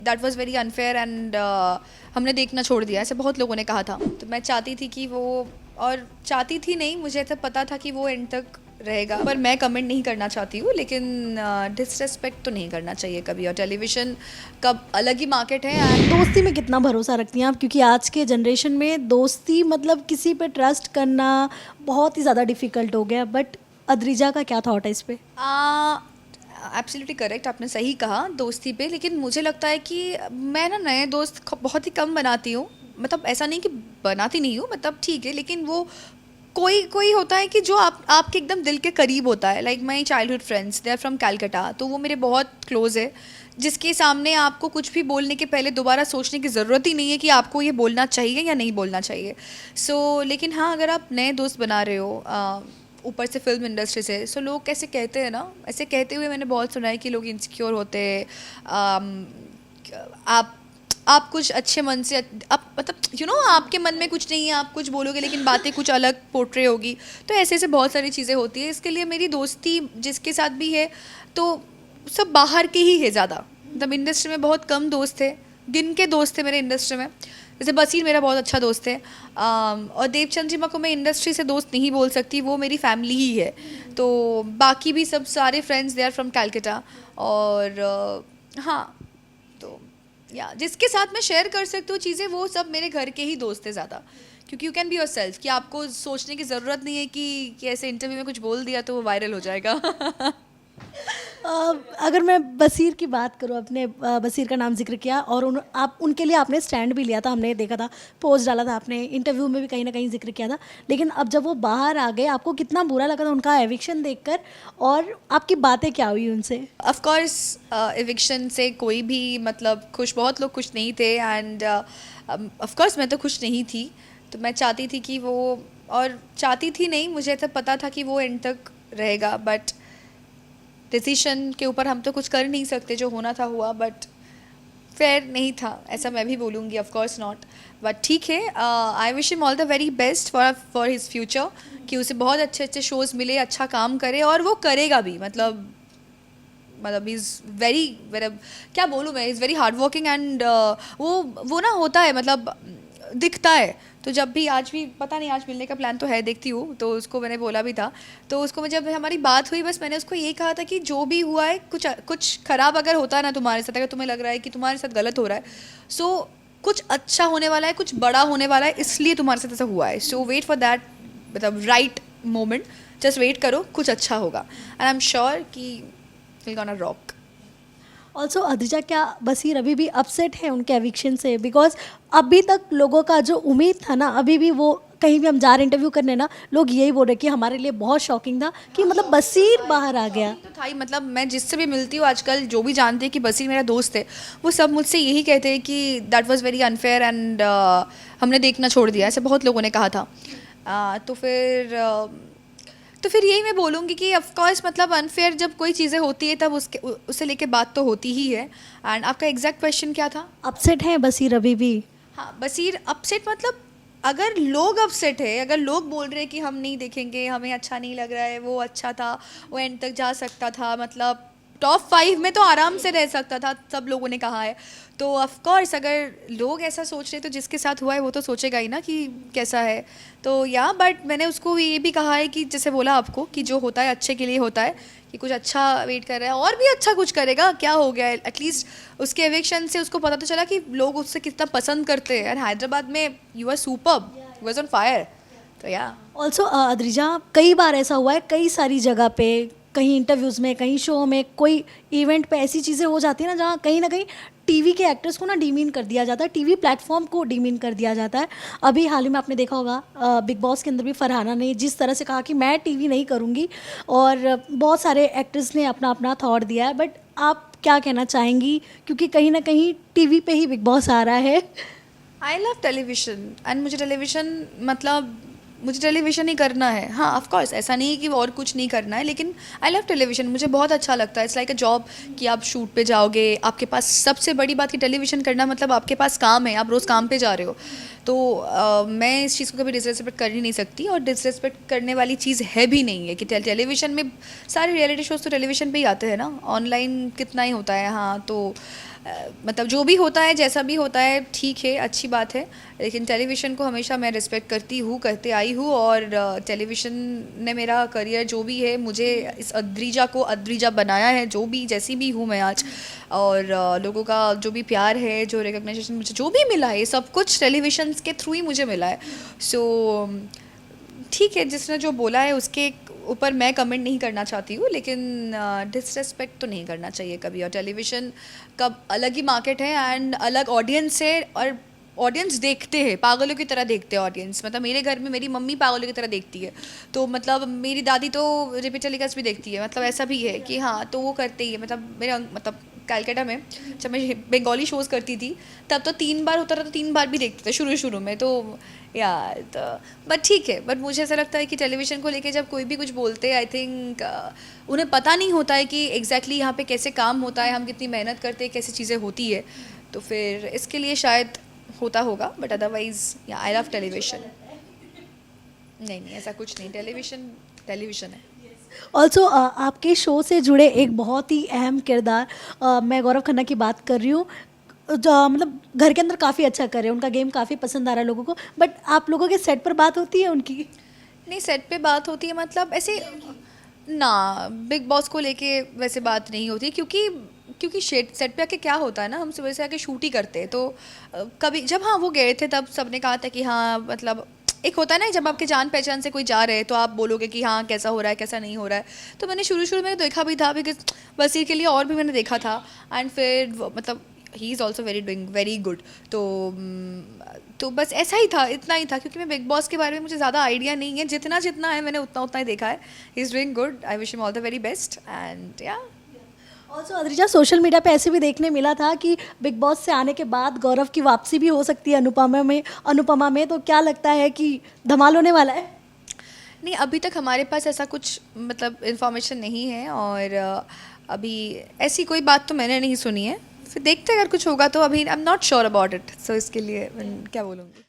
That was very unfair and हमने देखना छोड़ दिया, ऐसे बहुत लोगों ने कहा था। तो मैं चाहती थी कि वो, और चाहती थी नहीं, मुझे ऐसा पता था कि वो एंड तक रहेगा, पर मैं कमेंट नहीं करना चाहती हूँ। लेकिन डिसरेस्पेक्ट तो नहीं करना चाहिए कभी, और टेलीविज़न का अलग ही मार्केट है। एंड दोस्ती में कितना भरोसा रखती हैं आप, क्योंकि आज के जनरेशन में दोस्ती मतलब किसी पे ट्रस्ट करना बहुत ही ज़्यादा डिफ़िकल्ट हो गया। बट अद्रिजा का क्या थॉट है इस पे? एब्सोल्युटली करेक्ट, आपने सही कहा दोस्ती पे। लेकिन मुझे लगता है कि मैं ना नए दोस्त बहुत ही कम बनाती हूँ। मतलब ऐसा नहीं कि बनाती नहीं हूँ, मतलब ठीक है, लेकिन वो कोई कोई होता है कि जो आपके एकदम दिल के करीब होता है। Like my childhood friends, they are from Calcutta, तो वो मेरे बहुत क्लोज है, जिसके सामने आपको कुछ भी बोलने के पहले दोबारा सोचने की ज़रूरत ही नहीं है कि आपको ये बोलना चाहिए या नहीं बोलना चाहिए। लेकिन हाँ, अगर आप नए दोस्त बना रहे हो ऊपर से फिल्म इंडस्ट्री से, लोग कैसे कहते हैं ना, ऐसे कहते हुए मैंने बहुत सुना है कि लोग इनसिक्योर होते हैं। आप आप कुछ अच्छे मन से, आप मतलब आपके मन में कुछ नहीं है, आप कुछ बोलोगे लेकिन बातें कुछ अलग पोर्ट्रे होगी। तो ऐसे ऐसे बहुत सारी चीज़ें होती है। इसके लिए मेरी दोस्ती जिसके साथ भी है, तो सब बाहर के ही है ज़्यादा। मतलब इंडस्ट्री में बहुत कम दोस्त थे, गिन के दोस्त थे मेरे इंडस्ट्री में। जैसे बसीर मेरा बहुत अच्छा दोस्त है, और देवचंद्रिमा को मैं इंडस्ट्री से दोस्त नहीं बोल सकती, वो मेरी फैमिली ही है। तो बाकी भी सब सारे friends they are from Calcutta. और हाँ, तो या जिसके साथ मैं शेयर कर सकती हूँ चीज़ें, वो सब मेरे घर के ही दोस्त है ज़्यादा। क्योंकि you can be your self, कि आपको सोचने की ज़रूरत नहीं है कि ऐसे इंटरव्यू में कुछ बोल दिया तो वो वायरल हो जाएगा। अगर मैं बसीर की बात करूँ, अपने बसीर का नाम जिक्र किया और आप उनके लिए आपने स्टैंड भी लिया था, हमने देखा था, पोस्ट डाला था आपने, इंटरव्यू में भी कहीं ना कहीं जिक्र किया था। लेकिन अब जब वो बाहर आ गए, आपको कितना बुरा लगा था उनका एविक्शन देखकर, और आपकी बातें क्या हुई उनसे? ऑफ कोर्स एविक्शन से कोई भी मतलब खुश, बहुत लोग खुश नहीं थे। एंड ऑफ कोर्स मैं तो खुश नहीं थी। तो मैं चाहती थी कि वो, और चाहती थी नहीं, मुझे ऐसा पता था कि वो एंड तक रहेगा। बट डिसीशन के ऊपर हम तो कुछ कर नहीं सकते, जो होना था हुआ। बट फेयर नहीं था, ऐसा मैं भी बोलूँगी, ऑफ कोर्स नॉट। बट ठीक है, I wish him all the very best for his future, कि उसे बहुत अच्छे अच्छे शोज़ मिले, अच्छा काम करे, और वो करेगा भी। मतलब इज़ वेरी वेरी, क्या बोलूँ मैं, is very hard working. And वो ना होता है, मतलब दिखता है। तो जब भी, आज भी पता नहीं, आज मिलने का प्लान तो है, देखती हूँ। तो उसको मैंने बोला भी था, तो उसको जब हमारी बात हुई, बस मैंने उसको ये कहा था कि जो भी हुआ है, कुछ कुछ ख़राब अगर होता है ना तुम्हारे साथ, अगर तुम्हें लग रहा है कि तुम्हारे साथ गलत हो रहा है, कुछ अच्छा होने वाला है, कुछ बड़ा होने वाला है, इसलिए तुम्हारे साथ ऐसा हुआ है। वेट फॉर दैट, मतलब राइट मोमेंट, जस्ट वेट करो, कुछ अच्छा होगा। एंड आई एम श्योर कि will gonna rock. Also Adrija, क्या बसीर अभी भी अपसेट है उनके एविक्शन से? बिकॉज अभी तक लोगों का जो उम्मीद था ना, अभी भी वो, कहीं भी हम जा रहे इंटरव्यू करने ना, लोग यही बोल रहे कि हमारे लिए बहुत शॉकिंग था कि मतलब बसीर बाहर आ गया। तो था ही, मतलब मैं जिससे भी मिलती हूँ आजकल, जो भी जानते हैं कि बसीर मेरा दोस्त है, वो सब मुझसे यही कहते हैं कि that was very unfair and हमने देखना छोड़ दिया, ऐसे बहुत लोगों ने कहा था। तो फिर यही मैं बोलूँगी कि ऑफ कोर्स, मतलब अनफेयर जब कोई चीज़ें होती है, तब उससे लेके बात तो होती ही है। एंड आपका एग्जैक्ट क्वेश्चन क्या था? अपसेट है बसीर अभी भी? हाँ, बसीर अपसेट, मतलब अगर लोग अपसेट है, अगर लोग बोल रहे हैं कि हम नहीं देखेंगे, हमें अच्छा नहीं लग रहा है, वो अच्छा था, वो एंड तक जा सकता था, मतलब टॉप 5 में तो आराम से रह सकता था, सब लोगों ने कहा है। तो ऑफ कोर्स अगर लोग ऐसा सोच रहे, तो जिसके साथ हुआ है वो तो सोचेगा ही ना कि कैसा है। तो या बट मैंने उसको ये भी कहा है कि जैसे बोला आपको, कि जो होता है अच्छे के लिए होता है, कि कुछ अच्छा वेट कर रहा है, और भी अच्छा कुछ करेगा, क्या हो गया है। एटलीस्ट उसके एविक्शन से उसको पता तो चला कि लोग उससे कितना पसंद करते हैं। और हैदराबाद में you are superb, you was on fire. तो या ऑल्सो अद्रिजा, कई बार ऐसा हुआ है, कई सारी जगह पे, कहीं इंटरव्यूज़ में, कहीं शो में, कोई इवेंट पे ऐसी चीज़ें हो जाती है ना, जहाँ कहीं ना कहीं टीवी के एक्टर्स को ना डीमीन कर दिया जाता है, टीवी प्लेटफॉर्म को डीमीन कर दिया जाता है। अभी हाल ही में आपने देखा होगा, बिग बॉस के अंदर भी फरहाना ने जिस तरह से कहा कि मैं टीवी नहीं करूँगी, और बहुत सारे एक्टर्स ने अपना अपना थॉट दिया है। बट आप क्या कहना चाहेंगी, क्योंकि कहीं ना कहीं टीवी पे ही बिग बॉस आ रहा है? आई लव टेलीविज़न, एंड मुझे टेलीविज़न, मतलब मुझे टेलीविज़न ही करना है। हाँ, ऑफ कोर्स ऐसा नहीं है कि और कुछ नहीं करना है, लेकिन आई लव टेलीविज़न, मुझे बहुत अच्छा लगता है। इट्स लाइक अ जॉब, कि आप शूट पे जाओगे, आपके पास सबसे बड़ी बात कि टेलीविज़न करना मतलब आपके पास काम है, आप रोज़ काम पे जा रहे हो। तो मैं इस चीज़ को कभी डिसरेस्पेक्ट कर ही नहीं सकती, और डिसरेस्पेक्ट करने वाली चीज़ है भी नहीं है कि टेलीविज़न में सारे रियलिटी शोज़ तो टेलीविज़न पे ही आते हैं ना, ऑनलाइन कितना ही होता है। हाँ, तो मतलब जो भी होता है, जैसा भी होता है, ठीक है, अच्छी बात है, लेकिन टेलीविज़न को हमेशा मैं रिस्पेक्ट करती हूँ, करते आई हूँ। और टेलीविज़न ने मेरा करियर जो भी है, मुझे इस अद्रिजा को अद्रिजा बनाया है, जो भी जैसी भी हूँ मैं आज। और लोगों का जो भी प्यार है, जो रिकग्नाइजेशन मुझे जो भी मिला है, ये सब कुछ टेलीविज़न के थ्रू ही मुझे मिला है। सो ठीक है, जिसने जो बोला है उसके ऊपर मैं कमेंट नहीं करना चाहती हूँ, लेकिन डिसरेस्पेक्ट तो नहीं करना चाहिए कभी। और टेलीविज़न का अलग ही मार्केट है एंड अलग ऑडियंस है, और ऑडियंस देखते हैं, पागलों की तरह देखते हैं ऑडियंस। मतलब मेरे घर में मेरी मम्मी पागलों की तरह देखती है, तो मतलब मेरी दादी तो रिपीट टेलीकास्ट भी देखती है, मतलब ऐसा भी है कि हाँ, तो वो करते ही है। मतलब मेरे मतलब कैलकाटा में जब मैं बंगाली शोज़ करती थी, तब तो 3 बार होता था, तो 3 बार भी देखते थे शुरू में। तो यार, तो बट ठीक है, बट मुझे ऐसा लगता है कि टेलीविज़न को लेके जब कोई भी कुछ बोलते हैं, आई थिंक उन्हें पता नहीं होता है कि एग्जैक्टली यहाँ पे कैसे काम होता है, हम कितनी मेहनत करते हैं, कैसी चीज़ें होती है। तो फिर इसके लिए शायद होता होगा, बट अदरवाइज या आई लव टेलीविज़न। नहीं, ऐसा कुछ नहीं, टेलीविज़न है। ऑल्सो आपके शो से जुड़े एक बहुत ही अहम किरदार, मैं गौरव खन्ना की बात कर रही हूँ, जो मतलब घर के अंदर काफ़ी अच्छा कर रहे हैं, उनका गेम काफ़ी पसंद आ रहा है लोगों को, बट आप लोगों के सेट पर बात होती है उनकी? नहीं, सेट पे बात होती है, मतलब ऐसे ना, बिग बॉस को लेके वैसे बात नहीं होती, क्योंकि सेट पे आके क्या होता है ना, हम सुबह से आके शूट ही करते हैं। तो कभी जब हाँ वो गए थे, तब सबने कहा था कि हाँ, मतलब एक होता है ना, जब आपके जान पहचान से कोई जा रहे हैं तो आप बोलोगे कि हाँ कैसा हो रहा है, कैसा नहीं हो रहा है। तो मैंने शुरू में देखा भी था, बिकॉज वसीर के लिए और भी मैंने देखा था, एंड फिर मतलब he is also doing very good. तो बस ऐसा ही था, इतना ही था, क्योंकि मैं बिग बॉस के बारे में मुझे ज़्यादा आइडिया नहीं है, जितना है मैंने उतना ही देखा है। He is doing good, I wish him all the very best, and या। ऑल्सो अद्रिजा, सोशल मीडिया पे ऐसे भी देखने मिला था कि बिग बॉस से आने के बाद गौरव की वापसी भी हो सकती है अनुपमा में, तो क्या लगता है कि धमाल होने वाला है? नहीं, अभी तक हमारे पास ऐसा कुछ मतलब इन्फॉर्मेशन नहीं है, और अभी ऐसी कोई बात तो मैंने नहीं सुनी है। फिर देखते हैं, अगर कुछ होगा तो। अभी I am not sure about it, so इसके लिए मैं क्या बोलूँगी।